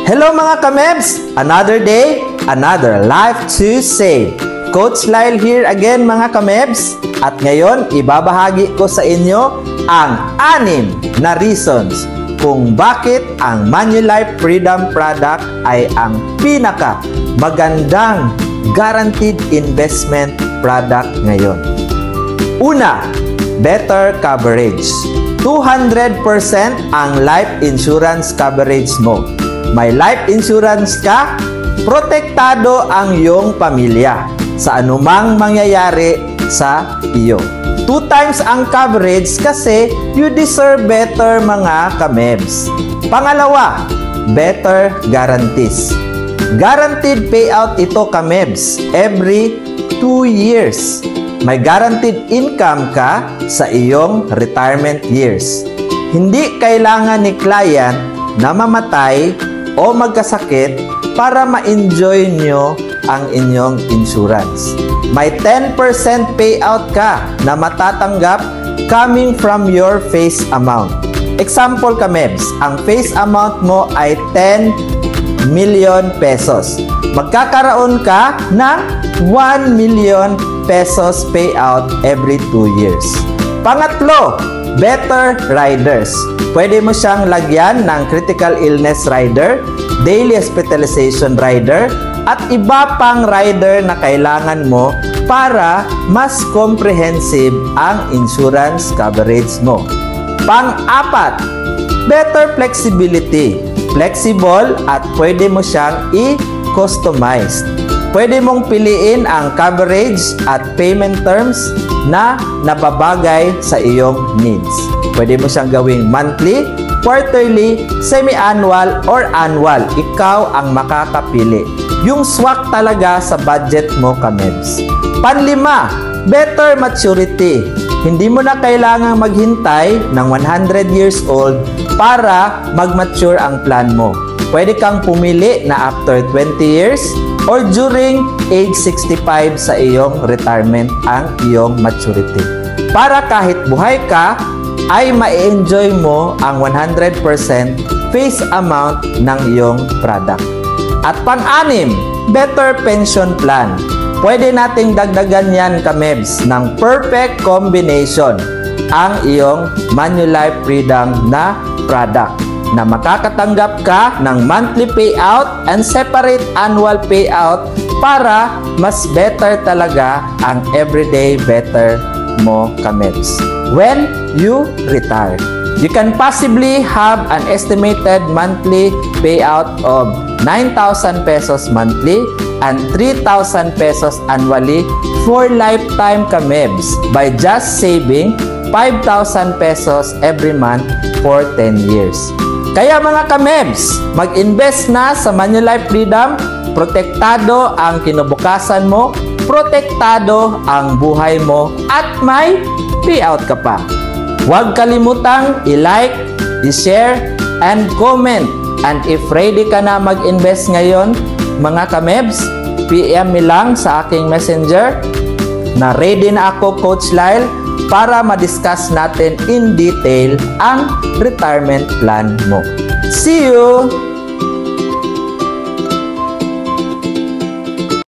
Hello mga kamebs! Another day, another life to save. Coach Lyle here again mga kamebs. At ngayon, ibabahagi ko sa inyo ang 6 na reasons kung bakit ang Manulife Freedom product ay ang pinaka magandang guaranteed investment product ngayon. Una, better coverage. 200% ang life insurance coverage mo. May life insurance ka, protektado ang iyong pamilya sa anumang mangyayari sa iyo. 2 times ang coverage kasi you deserve better mga kamebs. Pangalawa, better guarantees. Guaranteed payout ito kamebs every 2 years. May guaranteed income ka sa iyong retirement years. Hindi kailangan ni client na mamatay o magkasakit para ma-enjoy nyo ang inyong insurance. May 10% payout ka na matatanggap coming from your face amount. Example kamebs, ang face amount mo ay 10 million pesos. Magkakaroon ka ng 1 million pesos payout every 2 years. Pangatlo, better riders. Pwede mo siyang lagyan ng critical illness rider, daily hospitalization rider, at iba pang rider na kailangan mo para mas comprehensive ang insurance coverage mo. Pang-apat, better flexibility. Flexible at pwede mo siyang i-customize. Pwede mong piliin ang coverage at payment terms na nababagay sa iyong needs. Pwede mo siyang gawing monthly, quarterly, semi-annual, or annual. Ikaw ang makakapili. Yung swak talaga sa budget mo, kamebs. Panlima, better maturity. Hindi mo na kailangang maghintay ng 100 years old para mag-mature ang plan mo. Pwede kang pumili na after 20 years or during age 65 sa iyong retirement ang iyong maturity. Para kahit buhay ka, ay ma-enjoy mo ang 100% face amount ng iyong product. At pang-anim, better pension plan. Pwede nating dagdagan yan kamebs ng perfect combination ang iyong Manulife Freedom na product na makakatanggap ka ng monthly payout and separate annual payout para mas better talaga ang everyday better mo kamebs when you retire. You can possibly have an estimated monthly payout of 9,000 pesos monthly and 3,000 pesos annually for lifetime kamebs by just saving 5,000 pesos every month for 10 years. Kaya mga kamebs, mag-invest na sa Manulife Freedom. Protektado ang kinabukasan mo, protektado ang buhay mo, at may payout ka pa. Huwag kalimutang i-like, i-share, and comment. And if ready ka na mag-invest ngayon, mga kamebs, PM me lang sa aking messenger na ready na ako, Coach Lyle, para ma-discuss natin in detail ang retirement plan mo. See you!